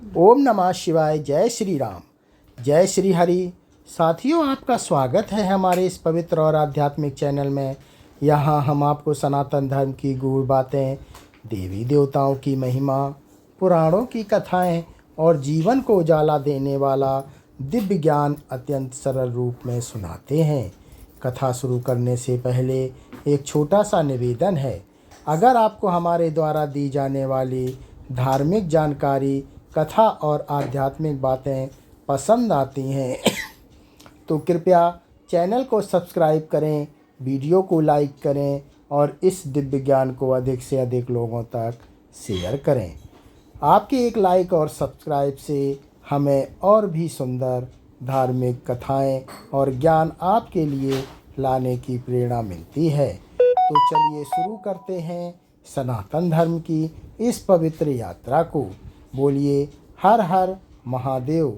ओम नमः शिवाय। जय श्री राम, जय श्री हरि। साथियों, आपका स्वागत है हमारे इस पवित्र और आध्यात्मिक चैनल में। यहाँ हम आपको सनातन धर्म की गूढ़ बातें, देवी देवताओं की महिमा, पुराणों की कथाएं और जीवन को उजाला देने वाला दिव्य ज्ञान अत्यंत सरल रूप में सुनाते हैं। कथा शुरू करने से पहले एक छोटा सा निवेदन है। अगर आपको हमारे द्वारा दी जाने वाली धार्मिक जानकारी, कथा और आध्यात्मिक बातें पसंद आती हैं तो कृपया चैनल को सब्सक्राइब करें, वीडियो को लाइक करें और इस दिव्य ज्ञान को अधिक से अधिक लोगों तक शेयर करें। आपके एक लाइक और सब्सक्राइब से हमें और भी सुंदर धार्मिक कथाएं और ज्ञान आपके लिए लाने की प्रेरणा मिलती है। तो चलिए शुरू करते हैं सनातन धर्म की इस पवित्र यात्रा को। बोलिए हर हर महादेव।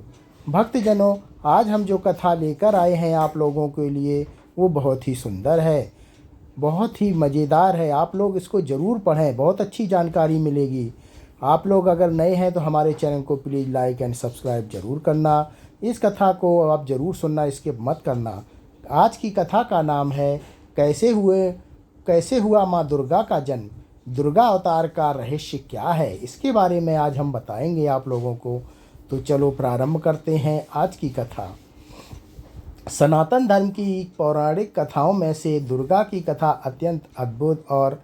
भक्तजनों, आज हम जो कथा लेकर आए हैं आप लोगों के लिए वो बहुत ही सुंदर है, बहुत ही मज़ेदार है। आप लोग इसको ज़रूर पढ़ें, बहुत अच्छी जानकारी मिलेगी। आप लोग अगर नए हैं तो हमारे चैनल को प्लीज़ लाइक एंड सब्सक्राइब ज़रूर करना। इस कथा को आप ज़रूर सुनना, स्किप मत करना। आज की कथा का नाम है कैसे हुआ माँ दुर्गा का जन्म। दुर्गा अवतार का रहस्य क्या है, इसके बारे में आज हम बताएंगे आप लोगों को। तो चलो प्रारंभ करते हैं आज की कथा। सनातन धर्म की पौराणिक कथाओं में से दुर्गा की कथा अत्यंत अद्भुत और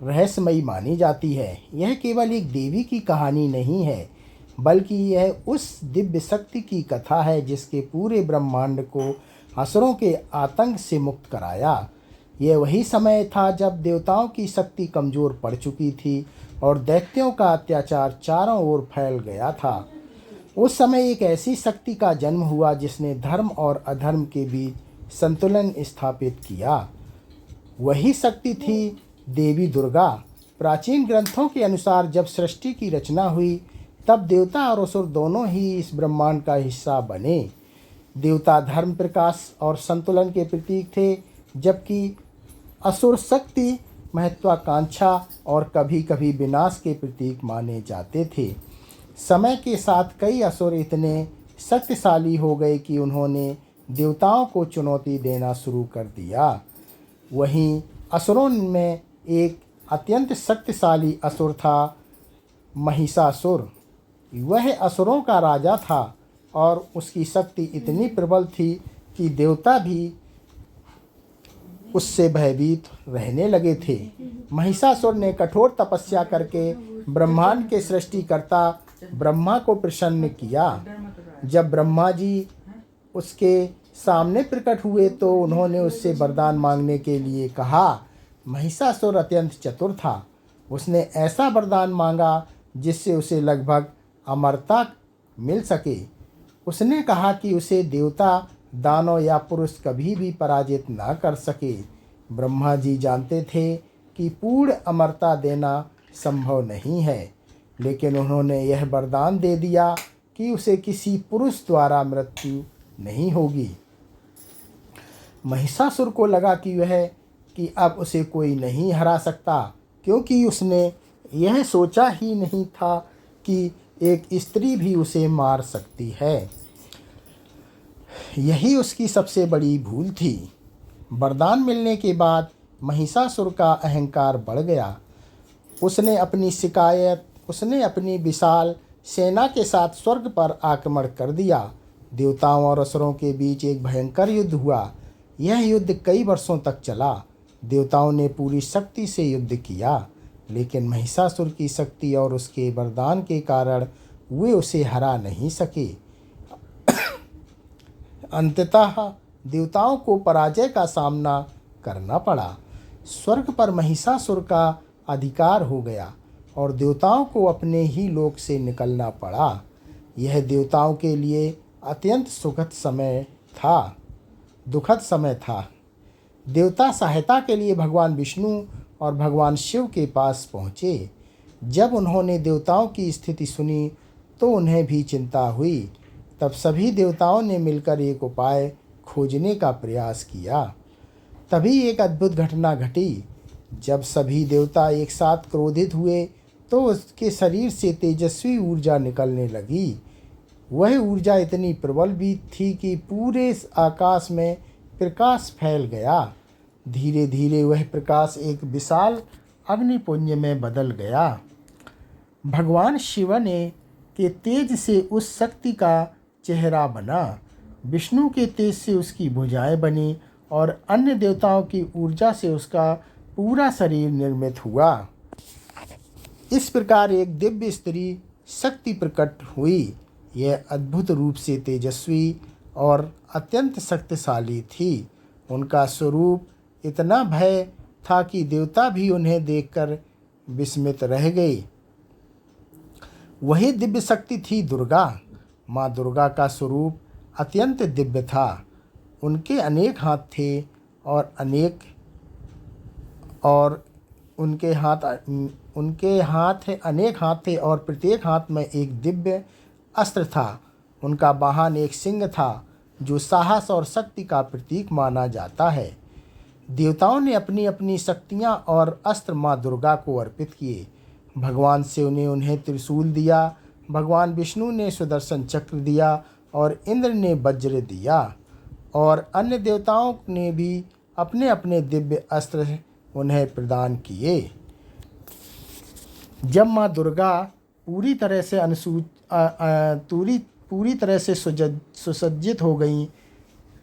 रहस्यमयी मानी जाती है। यह केवल एक देवी की कहानी नहीं है, बल्कि यह उस दिव्य शक्ति की कथा है जिसके पूरे ब्रह्मांड को असुरों के आतंक से मुक्त कराया। यह वही समय था जब देवताओं की शक्ति कमज़ोर पड़ चुकी थी और दैत्यों का अत्याचार चारों ओर फैल गया था। उस समय एक ऐसी शक्ति का जन्म हुआ जिसने धर्म और अधर्म के बीच संतुलन स्थापित किया। वही शक्ति थी देवी दुर्गा। प्राचीन ग्रंथों के अनुसार जब सृष्टि की रचना हुई तब देवता और असुर दोनों ही इस ब्रह्मांड का हिस्सा बने। देवता धर्म, प्रकाश और संतुलन के प्रतीक थे, जबकि असुर शक्ति, महत्वाकांक्षा और कभी कभी विनाश के प्रतीक माने जाते थे। समय के साथ कई असुर इतने शक्तिशाली हो गए कि उन्होंने देवताओं को चुनौती देना शुरू कर दिया। वहीं असुरों में एक अत्यंत शक्तिशाली असुर था, महिषासुर। वह असुरों का राजा था और उसकी शक्ति इतनी प्रबल थी कि देवता भी उससे भयभीत रहने लगे थे। महिषासुर ने कठोर तपस्या करके ब्रह्मांड के सृष्टिकर्ता ब्रह्मा को प्रसन्न किया। जब ब्रह्मा जी उसके सामने प्रकट हुए तो उन्होंने उससे वरदान मांगने के लिए कहा। महिषासुर अत्यंत चतुर था। उसने ऐसा वरदान मांगा जिससे उसे लगभग अमरता मिल सके। उसने कहा कि उसे देवता, दानव या पुरुष कभी भी पराजित ना कर सके। ब्रह्मा जी जानते थे कि पूर्ण अमरता देना संभव नहीं है, लेकिन उन्होंने यह वरदान दे दिया कि उसे किसी पुरुष द्वारा मृत्यु नहीं होगी। महिषासुर को लगा कि अब उसे कोई नहीं हरा सकता, क्योंकि उसने यह सोचा ही नहीं था कि एक स्त्री भी उसे मार सकती है। यही उसकी सबसे बड़ी भूल थी। वरदान मिलने के बाद महिषासुर का अहंकार बढ़ गया। उसने अपनी विशाल सेना के साथ स्वर्ग पर आक्रमण कर दिया। देवताओं और असुरों के बीच एक भयंकर युद्ध हुआ। यह युद्ध कई वर्षों तक चला। देवताओं ने पूरी शक्ति से युद्ध किया, लेकिन महिषासुर की शक्ति और उसके वरदान के कारण वे उसे हरा नहीं सके। अंततः देवताओं को पराजय का सामना करना पड़ा। स्वर्ग पर महिषासुर का अधिकार हो गया और देवताओं को अपने ही लोक से निकलना पड़ा। यह देवताओं के लिए अत्यंत दुखद समय था। देवता सहायता के लिए भगवान विष्णु और भगवान शिव के पास पहुँचे। जब उन्होंने देवताओं की स्थिति सुनी तो उन्हें भी चिंता हुई। तब सभी देवताओं ने मिलकर एक उपाय खोजने का प्रयास किया। तभी एक अद्भुत घटना घटी। जब सभी देवता एक साथ क्रोधित हुए तो उसके शरीर से तेजस्वी ऊर्जा निकलने लगी। वह ऊर्जा इतनी प्रबल भी थी कि पूरे आकाश में प्रकाश फैल गया। धीरे धीरे वह प्रकाश एक विशाल अग्निपुंज में बदल गया। भगवान शिव ने के तेज से उस शक्ति का चेहरा बना। विष्णु के तेज से उसकी भुजाएं बनी और अन्य देवताओं की ऊर्जा से उसका पूरा शरीर निर्मित हुआ। इस प्रकार एक दिव्य स्त्री शक्ति प्रकट हुई। यह अद्भुत रूप से तेजस्वी और अत्यंत शक्तिशाली थी। उनका स्वरूप इतना भय था कि देवता भी उन्हें देखकर विस्मित रह गए। वही दिव्य शक्ति थी दुर्गा। माँ दुर्गा का स्वरूप अत्यंत दिव्य था। उनके अनेक हाथ थे और अनेक हाथ थे और प्रत्येक हाथ में एक दिव्य अस्त्र था। उनका वाहन एक सिंह था जो साहस और शक्ति का प्रतीक माना जाता है। देवताओं ने अपनी अपनी शक्तियाँ और अस्त्र माँ दुर्गा को अर्पित किए। भगवान शिव ने उन्हें त्रिशूल दिया, भगवान विष्णु ने सुदर्शन चक्र दिया और इंद्र ने वज्र दिया और अन्य देवताओं ने भी अपने अपने दिव्य अस्त्र उन्हें प्रदान किए। जब माँ दुर्गा पूरी तरह से सुसज्जित हो गईं,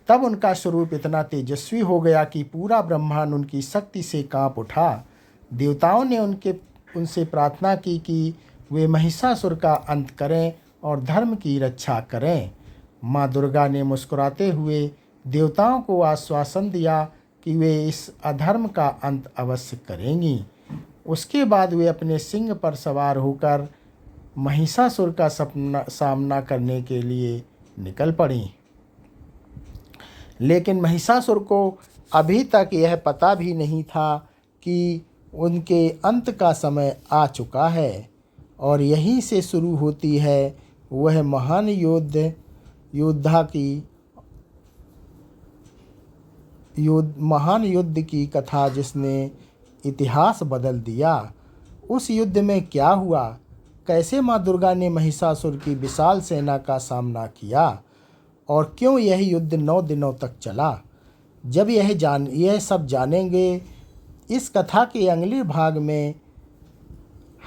तब उनका स्वरूप इतना तेजस्वी हो गया कि पूरा ब्रह्मांड उनकी शक्ति से कांप उठा। देवताओं ने उनसे प्रार्थना की कि वे महिषासुर का अंत करें और धर्म की रक्षा करें। माँ दुर्गा ने मुस्कुराते हुए देवताओं को आश्वासन दिया कि वे इस अधर्म का अंत अवश्य करेंगी। उसके बाद वे अपने सिंह पर सवार होकर महिषासुर का सामना करने के लिए निकल पड़ीं। लेकिन महिषासुर को अभी तक यह पता भी नहीं था कि उनके अंत का समय आ चुका है और यहीं से शुरू होती है वह महान महान युद्ध की कथा जिसने इतिहास बदल दिया। उस युद्ध में क्या हुआ, कैसे माँ दुर्गा ने महिषासुर की विशाल सेना का सामना किया और क्यों यह युद्ध 9 दिनों तक चला, जब यह सब जानेंगे इस कथा के अगले भाग में।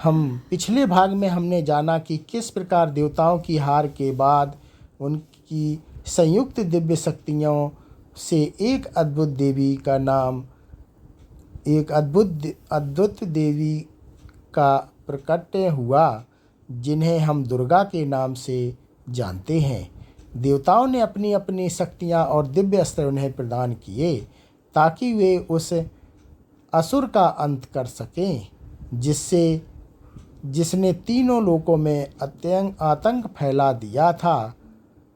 पिछले भाग में हमने जाना कि किस प्रकार देवताओं की हार के बाद उनकी संयुक्त दिव्य शक्तियों से एक अद्भुत देवी का प्रकट हुआ, जिन्हें हम दुर्गा के नाम से जानते हैं। देवताओं ने अपनी अपनी शक्तियाँ और दिव्य अस्त्र उन्हें प्रदान किए ताकि वे उस असुर का अंत कर सकें जिसने तीनों लोकों में आतंक फैला दिया था।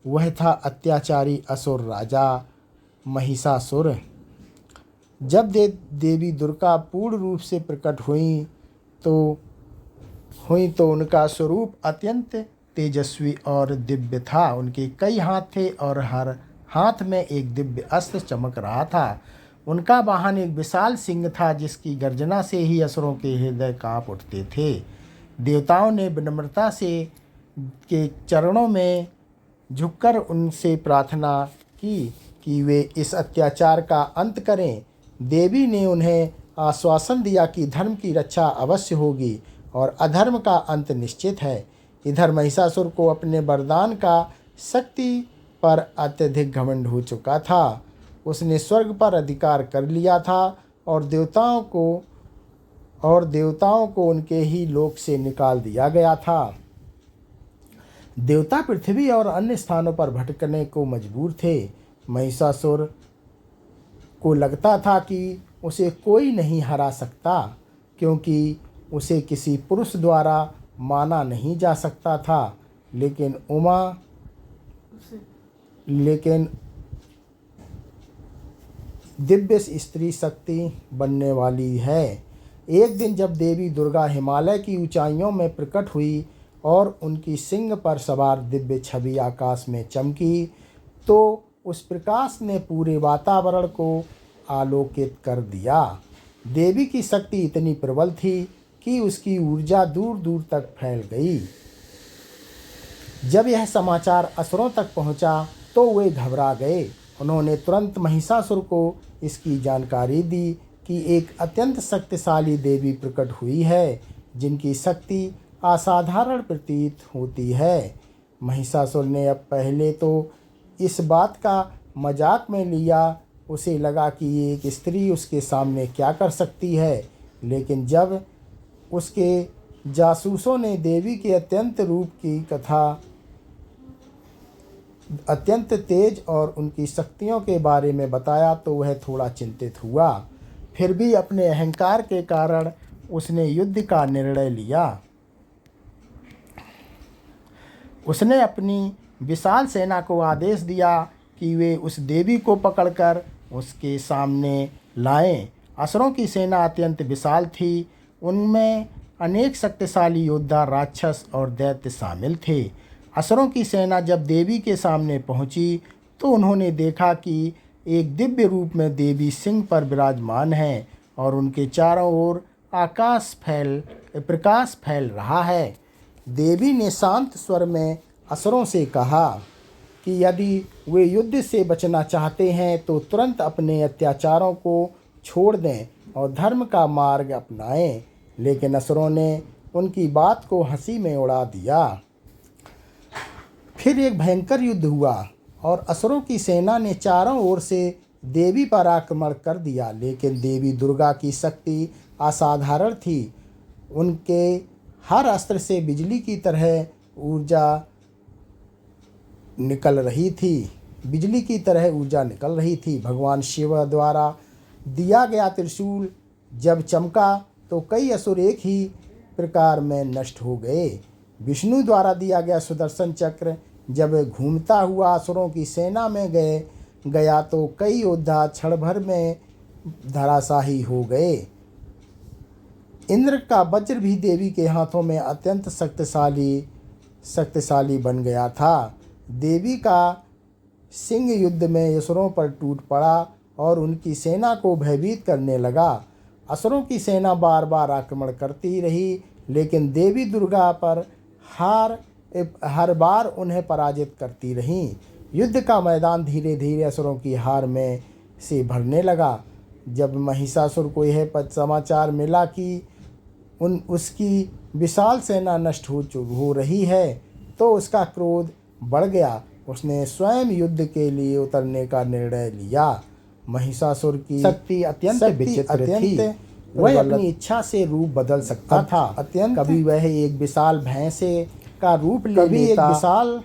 वह था अत्याचारी असुर राजा महिषासुर। जब देवी दुर्गा पूर्ण रूप से प्रकट हुई तो उनका स्वरूप अत्यंत तेजस्वी और दिव्य था। उनके कई हाथ थे और हर हाथ में एक दिव्य अस्त्र चमक रहा था। उनका वाहन एक विशाल सिंह था जिसकी गर्जना से ही असुरों के हृदय कांप उठते थे। देवताओं ने विनम्रता से के चरणों में झुककर उनसे प्रार्थना की कि वे इस अत्याचार का अंत करें। देवी ने उन्हें आश्वासन दिया कि धर्म की रक्षा अवश्य होगी और अधर्म का अंत निश्चित है। इधर महिषासुर को अपने वरदान का शक्ति पर अत्यधिक घमंड हो चुका था। उसने स्वर्ग पर अधिकार कर लिया था और देवताओं को उनके ही लोक से निकाल दिया गया था। देवता पृथ्वी और अन्य स्थानों पर भटकने को मजबूर थे। महिषासुर को लगता था कि उसे कोई नहीं हरा सकता, क्योंकि उसे किसी पुरुष द्वारा माना नहीं जा सकता था। लेकिन दिव्य स्त्री शक्ति बनने वाली है। एक दिन जब देवी दुर्गा हिमालय की ऊंचाइयों में प्रकट हुई और उनकी सिंह पर सवार दिव्य छवि आकाश में चमकी, तो उस प्रकाश ने पूरे वातावरण को आलोकित कर दिया। देवी की शक्ति इतनी प्रबल थी कि उसकी ऊर्जा दूर दूर तक फैल गई। जब यह समाचार असुरों तक पहुंचा तो वे घबरा गए। उन्होंने तुरंत महिषासुर को इसकी जानकारी दी कि एक अत्यंत शक्तिशाली देवी प्रकट हुई है, जिनकी शक्ति असाधारण प्रतीत होती है। महिषासुर ने अब पहले तो इस बात का मजाक में लिया। उसे लगा कि एक स्त्री उसके सामने क्या कर सकती है, लेकिन जब उसके जासूसों ने देवी के अत्यंत रूप की कथा, अत्यंत तेज और उनकी शक्तियों के बारे में बताया तो वह थोड़ा चिंतित हुआ। फिर भी अपने अहंकार के कारण उसने युद्ध का निर्णय लिया। उसने अपनी विशाल सेना को आदेश दिया कि वे उस देवी को पकड़कर उसके सामने लाएं। असुरों की सेना अत्यंत विशाल थी। उनमें अनेक शक्तिशाली योद्धा, राक्षस और दैत्य शामिल थे। असुरों की सेना जब देवी के सामने पहुंची तो उन्होंने देखा कि एक दिव्य रूप में देवी सिंह पर विराजमान है और उनके चारों ओर प्रकाश फैल रहा है। देवी ने शांत स्वर में असुरों से कहा कि यदि वे युद्ध से बचना चाहते हैं तो तुरंत अपने अत्याचारों को छोड़ दें और धर्म का मार्ग अपनाएं। लेकिन असुरों ने उनकी बात को हंसी में उड़ा दिया। फिर एक भयंकर युद्ध हुआ और असुरों की सेना ने चारों ओर से देवी पर आक्रमण कर दिया। लेकिन देवी दुर्गा की शक्ति असाधारण थी। उनके हर अस्त्र से बिजली की तरह ऊर्जा निकल रही थी। भगवान शिव द्वारा दिया गया त्रिशूल जब चमका तो कई असुर एक ही प्रकार में नष्ट हो गए। विष्णु द्वारा दिया गया सुदर्शन चक्र जब घूमता हुआ असुरों की सेना में गया तो कई योद्धा क्षण भर में धराशायी हो गए। इंद्र का वज्र भी देवी के हाथों में अत्यंत शक्तिशाली बन गया था। देवी का सिंह युद्ध में असुरों पर टूट पड़ा और उनकी सेना को भयभीत करने लगा। असुरों की सेना बार बार आक्रमण करती रही, लेकिन देवी दुर्गा पर हर बार उन्हें पराजित करती रहीं। युद्ध का मैदान धीरे धीरे असुरों की हार में से भरने लगा। जब महिषासुर को यह समाचार मिला कि उसकी विशाल सेना नष्ट हो रही है तो उसका क्रोध बढ़ गया। उसने स्वयं युद्ध के लिए उतरने का निर्णय लिया। महिषासुर की शक्ति अत्यंत विचित्र थी। वह अपनी इच्छा से रूप बदल सकता था। कभी वह एक विशाल भैंस का रूप ले लेता,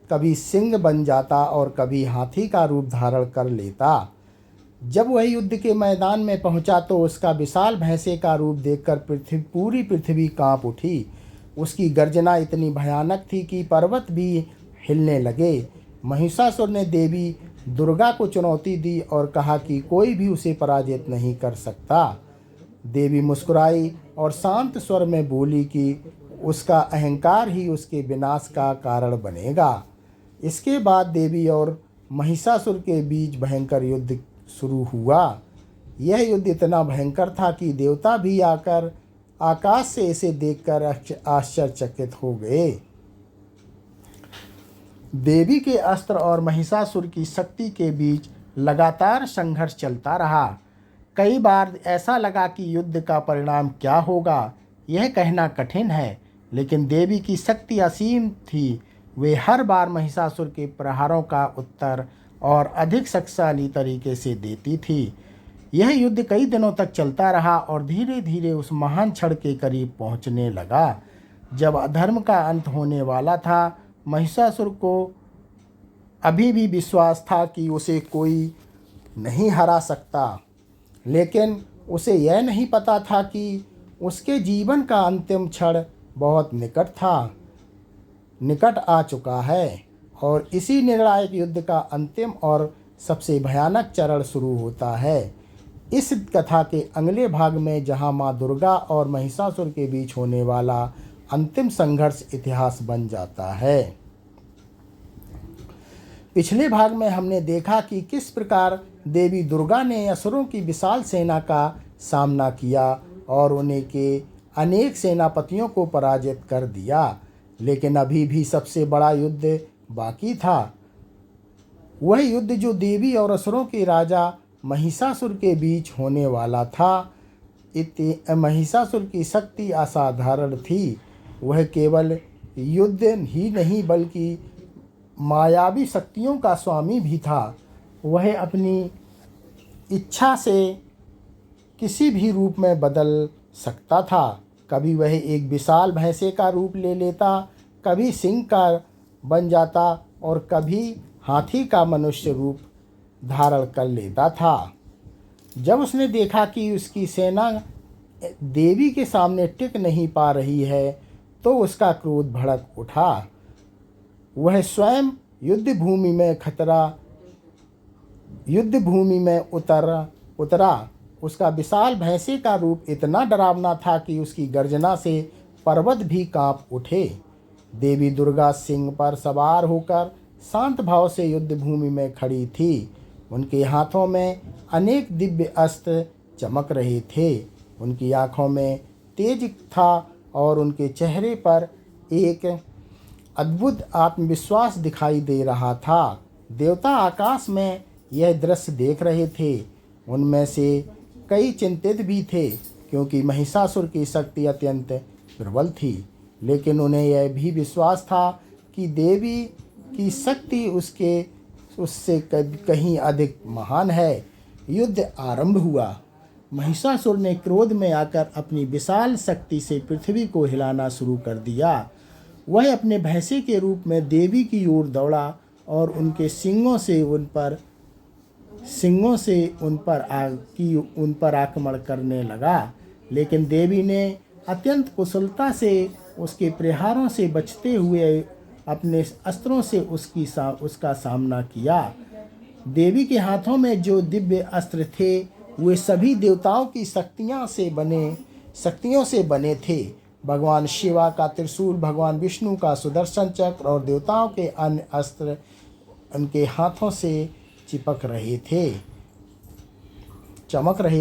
कभी सिंह बन जाता और कभी हाथी का रूप धारण कर लेता। जब वह युद्ध के मैदान में पहुंचा तो उसका विशाल भैंसे का रूप देखकर पूरी पृथ्वी कांप उठी। उसकी गर्जना इतनी भयानक थी कि पर्वत भी हिलने लगे। महिषासुर ने देवी दुर्गा को चुनौती दी और कहा कि कोई भी उसे पराजित नहीं कर सकता। देवी मुस्कुराई और शांत स्वर में बोली कि उसका अहंकार ही उसके विनाश का कारण बनेगा। इसके बाद देवी और महिषासुर के बीच भयंकर युद्ध शुरू हुआ। यह युद्ध इतना भयंकर था कि देवता भी आकर आकाश से इसे देखकर आश्चर्यचकित हो गए। देवी के अस्त्र और महिषासुर की शक्ति के बीच लगातार संघर्ष चलता रहा। कई बार ऐसा लगा कि युद्ध का परिणाम क्या होगा यह कहना कठिन है, लेकिन देवी की शक्ति असीम थी। वे हर बार महिषासुर के प्रहारों का उत्तर और अधिक शक्तिशाली तरीके से देती थी। यह युद्ध कई दिनों तक चलता रहा और धीरे धीरे उस महान क्षण के करीब पहुंचने लगा जब अधर्म का अंत होने वाला था। महिषासुर को अभी भी विश्वास था कि उसे कोई नहीं हरा सकता, लेकिन उसे यह नहीं पता था कि उसके जीवन का अंतिम क्षण बहुत निकट आ चुका है और इसी निर्णायक युद्ध का अंतिम और सबसे भयानक चरण शुरू होता है। इस कथा के अगले भाग में जहां मां दुर्गा और महिषासुर के बीच होने वाला अंतिम संघर्ष इतिहास बन जाता है। पिछले भाग में हमने देखा कि किस प्रकार देवी दुर्गा ने असुरों की विशाल सेना का सामना किया और उन्हें के अनेक सेनापतियों को पराजित कर दिया, लेकिन अभी भी सबसे बड़ा युद्ध बाकी था। वह युद्ध जो देवी और असुरों के राजा महिषासुर के बीच होने वाला था। महिषासुर की शक्ति असाधारण थी। वह केवल युद्ध ही नहीं बल्कि मायावी शक्तियों का स्वामी भी था। वह अपनी इच्छा से किसी भी रूप में बदल सकता था। कभी वह एक विशाल भैंसे का रूप ले लेता, कभी सिंह का बन जाता और कभी हाथी का मनुष्य रूप धारण कर लेता था। जब उसने देखा कि उसकी सेना देवी के सामने टिक नहीं पा रही है तो उसका क्रोध भड़क उठा। वह स्वयं युद्ध भूमि में उतरा। उसका विशाल भैंसे का रूप इतना डरावना था कि उसकी गर्जना से पर्वत भी कांप उठे। देवी दुर्गा सिंह पर सवार होकर शांत भाव से युद्ध भूमि में खड़ी थी। उनके हाथों में अनेक दिव्य अस्त्र चमक रहे थे। उनकी आंखों में तेज था और उनके चेहरे पर एक अद्भुत आत्मविश्वास दिखाई दे रहा था। देवता आकाश में यह दृश्य देख रहे थे। उनमें से कई चिंतित भी थे, क्योंकि महिषासुर की शक्ति अत्यंत प्रबल थी, लेकिन उन्हें यह भी विश्वास था कि देवी की शक्ति उससे कहीं अधिक महान है। युद्ध आरंभ हुआ। महिषासुर ने क्रोध में आकर अपनी विशाल शक्ति से पृथ्वी को हिलाना शुरू कर दिया। वह अपने भैंसे के रूप में देवी की ओर दौड़ा और उनके सिंगों से उन पर आक्रमण करने लगा, लेकिन देवी ने अत्यंत कुशलता से उसके प्रहारों से बचते हुए अपने अस्त्रों से उसका सामना किया। देवी के हाथों में जो दिव्य अस्त्र थे वे सभी देवताओं की शक्तियों से बने थे। भगवान शिवा का त्रिशूल, भगवान विष्णु का सुदर्शन चक्र और देवताओं के अन्य अस्त्र उनके हाथों से चमक रहे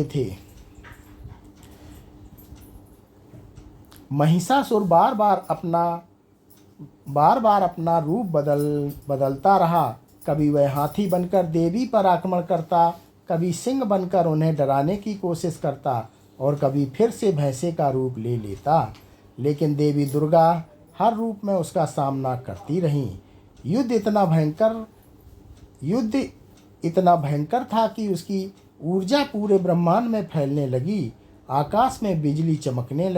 थे। महिषासुर बार बार अपना रूप बदलता रहा। कभी वह हाथी बनकर देवी पर आक्रमण करता, कभी सिंह बनकर उन्हें डराने की कोशिश करता और कभी फिर से भैंसे का रूप ले लेता, लेकिन देवी दुर्गा हर रूप में उसका सामना करती रहीं। युद्ध इतना भयंकर था कि उसकी ऊर्जा पूरे ब्रह्मांड में फैलने लगी। आकाश में बिजली चमकने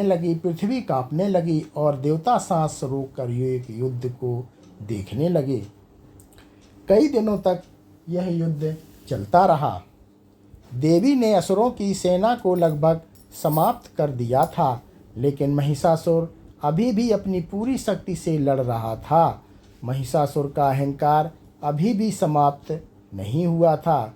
लगी, पृथ्वी कांपने लगी और देवता सांस रोककर युद्ध को देखने लगे। कई दिनों तक यह युद्ध चलता रहा। देवी ने असुरों की सेना को लगभग समाप्त कर दिया था, लेकिन महिषासुर अभी भी अपनी पूरी शक्ति से लड़ रहा था। महिषासुर का अहंकार अभी भी समाप्त नहीं हुआ था।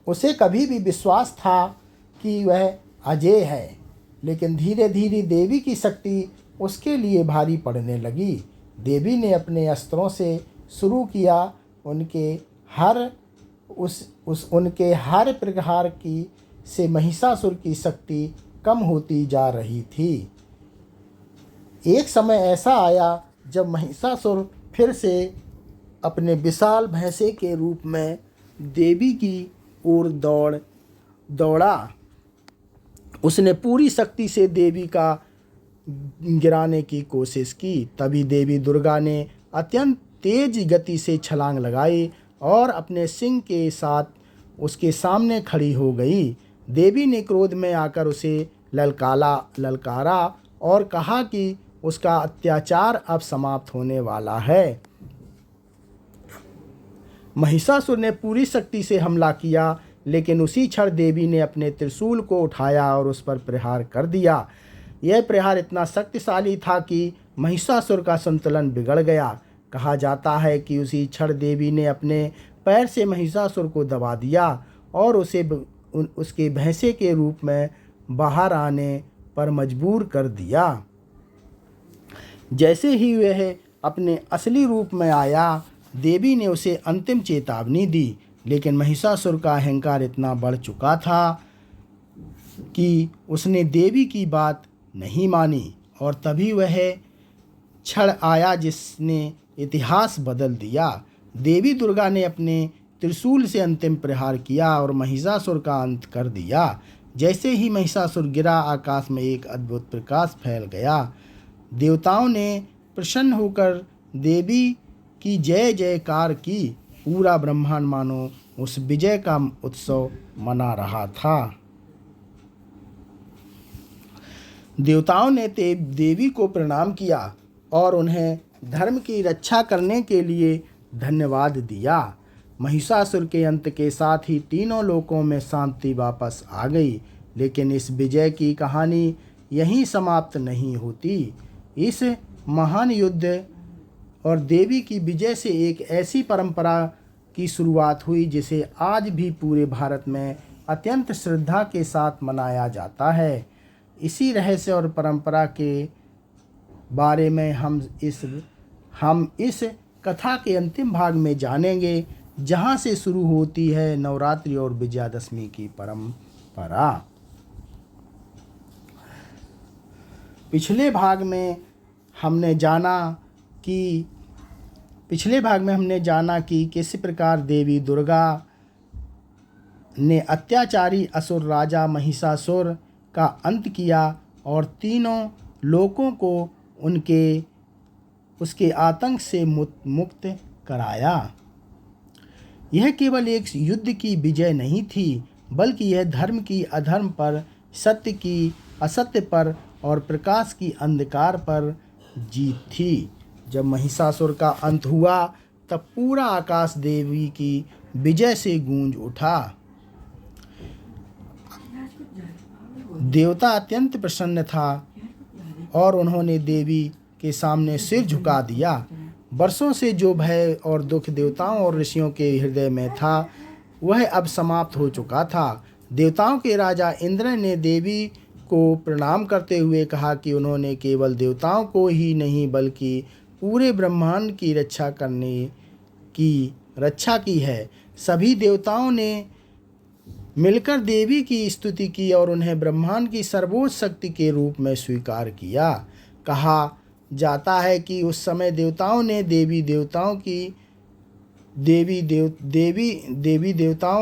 उसे कभी भी विश्वास था कि वह अजेय है, लेकिन धीरे धीरे देवी की शक्ति उसके लिए भारी पड़ने लगी। देवी ने अपने अस्त्रों से शुरू किया। उनके हर प्रहार से महिषासुर की शक्ति कम होती जा रही थी। एक समय ऐसा आया जब महिषासुर फिर से अपने विशाल भैंसे के रूप में देवी की ओर दौड़ा। उसने पूरी शक्ति से देवी का गिराने की कोशिश की। तभी देवी दुर्गा ने अत्यंत तेज गति से छलांग लगाई और अपने सिंह के साथ उसके सामने खड़ी हो गई। देवी ने क्रोध में आकर उसे ललकारा और कहा कि उसका अत्याचार अब समाप्त होने वाला है। महिषासुर ने पूरी शक्ति से हमला किया, लेकिन उसी क्षण देवी ने अपने त्रिशूल को उठाया और उस पर प्रहार कर दिया। यह प्रहार इतना शक्तिशाली था कि महिषासुर का संतुलन बिगड़ गया। कहा जाता है कि उसी क्षण देवी ने अपने पैर से महिषासुर को दबा दिया और उसे उसके भैंसे के रूप में बाहर आने पर मजबूर कर दिया। जैसे ही वह अपने असली रूप में आया, देवी ने उसे अंतिम चेतावनी दी। लेकिन महिषासुर का अहंकार इतना बढ़ चुका था कि उसने देवी की बात नहीं मानी और तभी वह क्षण आया जिसने इतिहास बदल दिया। देवी दुर्गा ने अपने त्रिशूल से अंतिम प्रहार किया और महिषासुर का अंत कर दिया। जैसे ही महिषासुर गिरा, आकाश में एक अद्भुत प्रकाश फैल गया। देवताओं ने प्रसन्न होकर देवी की जय जयकार की। पूरा ब्रह्मांड मानो उस विजय का उत्सव मना रहा था। देवताओं ने देवी को प्रणाम किया और उन्हें धर्म की रक्षा करने के लिए धन्यवाद दिया। महिषासुर के अंत के साथ ही तीनों लोकों में शांति वापस आ गई। लेकिन इस विजय की कहानी यहीं समाप्त नहीं होती। इस महान युद्ध और देवी की विजय से एक ऐसी परंपरा की शुरुआत हुई जिसे आज भी पूरे भारत में अत्यंत श्रद्धा के साथ मनाया जाता है। इसी रहस्य और परंपरा के बारे में हम इस कथा के अंतिम भाग में जानेंगे, जहां से शुरू होती है नवरात्रि और विजयादशमी की परंपरा। पिछले भाग में हमने जाना कि किस प्रकार देवी दुर्गा ने अत्याचारी असुर राजा महिषासुर का अंत किया और तीनों लोकों को उसके आतंक से मुक्त कराया। यह केवल एक युद्ध की विजय नहीं थी, बल्कि यह धर्म की अधर्म पर, सत्य की असत्य पर और प्रकाश की अंधकार पर जीत थी। जब महिषासुर का अंत हुआ तब पूरा आकाश देवी की विजय से गूंज उठा। देवता अत्यंत प्रसन्न था और उन्होंने देवी के सामने सिर झुका दिया। वर्षों से जो भय और दुख देवताओं और ऋषियों के हृदय में था, वह अब समाप्त हो चुका था। देवताओं के राजा इंद्र ने देवी को प्रणाम करते हुए कहा कि उन्होंने केवल देवताओं को ही नहीं बल्कि पूरे ब्रह्मांड की रक्षा की है। सभी देवताओं ने मिलकर देवी की स्तुति की और उन्हें ब्रह्मांड की सर्वोच्च शक्ति के रूप में स्वीकार किया। कहा जाता है कि उस समय देवताओं ने देवी देवताओं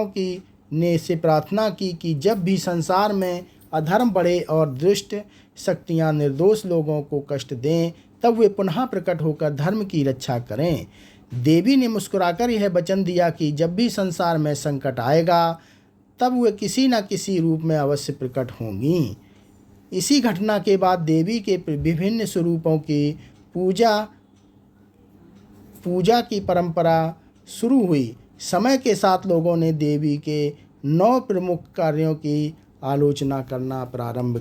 की ने से प्रार्थना की कि जब भी संसार में अधर्म बढ़े और दुष्ट शक्तियां निर्दोष लोगों को कष्ट दें, तब वे पुनः प्रकट होकर धर्म की रक्षा करें। देवी ने मुस्कुराकर यह वचन दिया कि जब भी संसार में संकट आएगा, तब वे किसी न किसी रूप में अवश्य प्रकट होंगी। इसी घटना के बाद देवी के विभिन्न स्वरूपों की पूजा की परंपरा शुरू हुई। समय के साथ लोगों ने देवी के 9 प्रमुख कार्यों की आराधना करना प्रारंभ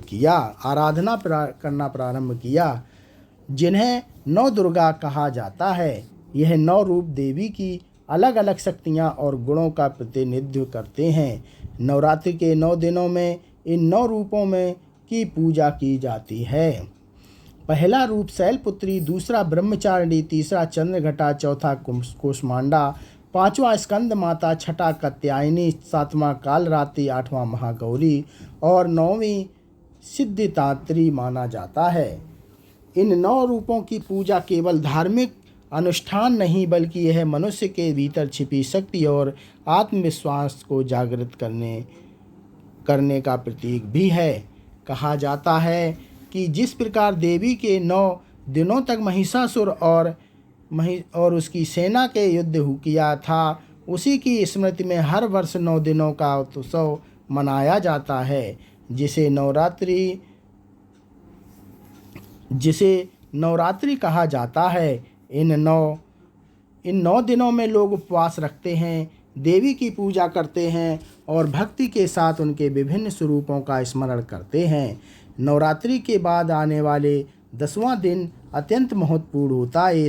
किया, जिन्हें 9 दुर्गा कहा जाता है। यह 9 रूप देवी की अलग अलग शक्तियाँ और गुणों का प्रतिनिधित्व करते हैं। नवरात्रि के 9 दिनों में इन 9 रूपों में की पूजा की जाती है। पहला रूप शैलपुत्री, दूसरा ब्रह्मचारिणी, तीसरा चंद्रघटा, चौथा कूष्मांडा, 5वां स्कंद माता, छठा कात्यायनी, 7वां कालरात्रि, 8वां महागौरी और 9वीं सिद्धिदात्री माना जाता है। इन 9 रूपों की पूजा केवल धार्मिक अनुष्ठान नहीं, बल्कि यह मनुष्य के भीतर छिपी शक्ति और आत्मविश्वास को जागृत करने का प्रतीक भी है। कहा जाता है कि जिस प्रकार देवी के 9 दिनों तक महिषासुर और उसकी सेना के युद्ध किया था, उसी की स्मृति में हर वर्ष 9 दिनों का उत्सव मनाया जाता है, जिसे नवरात्रि कहा जाता है। इन 9 दिनों में लोग उपवास रखते हैं, देवी की पूजा करते हैं और भक्ति के साथ उनके विभिन्न स्वरूपों का स्मरण करते हैं। नवरात्रि के बाद आने वाले 10वां दिन अत्यंत महत्वपूर्ण होता है।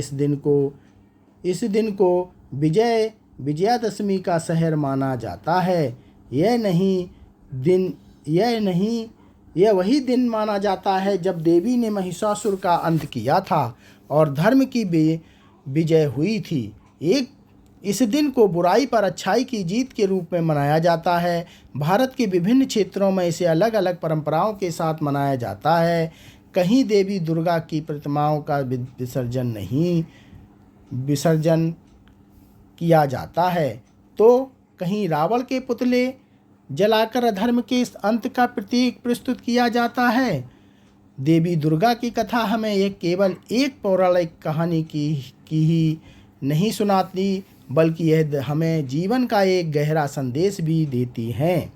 इस दिन को विजयादशमी का शहर माना जाता है। यह वही दिन माना जाता है जब देवी ने महिषासुर का अंत किया था और धर्म की विजय हुई थी। इस दिन को बुराई पर अच्छाई की जीत के रूप में मनाया जाता है। भारत के विभिन्न क्षेत्रों में इसे अलग अलग परंपराओं के साथ मनाया जाता है। कहीं देवी दुर्गा की प्रतिमाओं का विसर्जन किया जाता है, तो कहीं रावण के पुतले जलाकर अधर्म के इस अंत का प्रतीक प्रस्तुत किया जाता है। देवी दुर्गा की कथा हमें एक केवल एक पौराणिक कहानी की ही नहीं सुनाती, बल्कि यह हमें जीवन का एक गहरा संदेश भी देती है।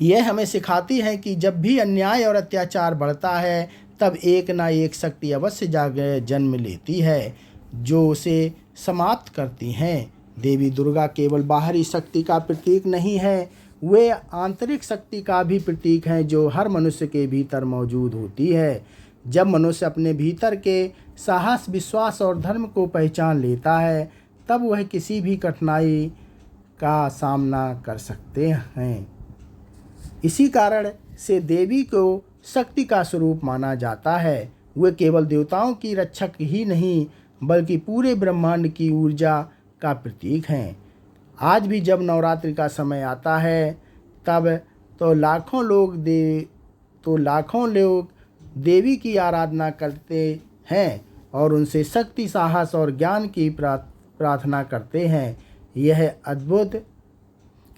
यह हमें सिखाती है कि जब भी अन्याय और अत्याचार बढ़ता है, तब एक ना एक शक्ति अवश्य जन्म लेती है जो उसे समाप्त करती हैं। देवी दुर्गा केवल बाहरी शक्ति का प्रतीक नहीं है, वे आंतरिक शक्ति का भी प्रतीक हैं जो हर मनुष्य के भीतर मौजूद होती है। जब मनुष्य अपने भीतर के साहस, विश्वास और धर्म को पहचान लेता है, तब वह किसी भी कठिनाई का सामना कर सकते हैं। इसी कारण से देवी को शक्ति का स्वरूप माना जाता है। वे केवल देवताओं की रक्षक ही नहीं, बल्कि पूरे ब्रह्मांड की ऊर्जा का प्रतीक हैं। आज भी जब नवरात्रि का समय आता है, तब तो लाखों लोग देवी की आराधना करते हैं और उनसे शक्ति, साहस और ज्ञान की प्रार्थना करते हैं।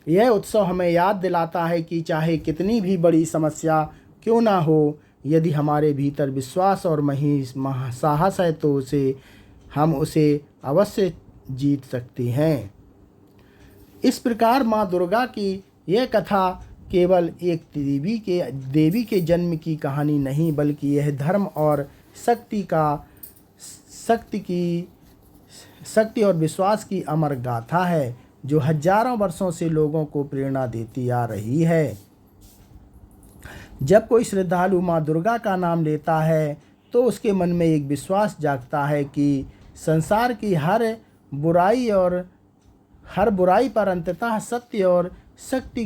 यह उत्सव हमें याद दिलाता है कि चाहे कितनी भी बड़ी समस्या क्यों ना हो, यदि हमारे भीतर विश्वास और साहस है तो हम उसे अवश्य जीत सकते हैं। इस प्रकार माँ दुर्गा की यह कथा केवल एक देवी के जन्म की कहानी नहीं, बल्कि यह धर्म और शक्ति और विश्वास की अमर गाथा है, जो हजारों वर्षों से लोगों को प्रेरणा देती आ रही है। जब कोई श्रद्धालु माँ दुर्गा का नाम लेता है, तो उसके मन में एक विश्वास जागता है कि संसार की हर बुराई पर अंततः सत्य और शक्ति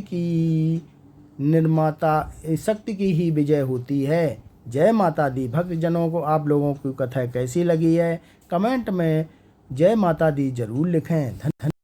की ही विजय होती है। जय माता दी। भक्तजनों को आप लोगों की कथा कैसी लगी है, कमेंट में जय माता दी जरूर लिखें।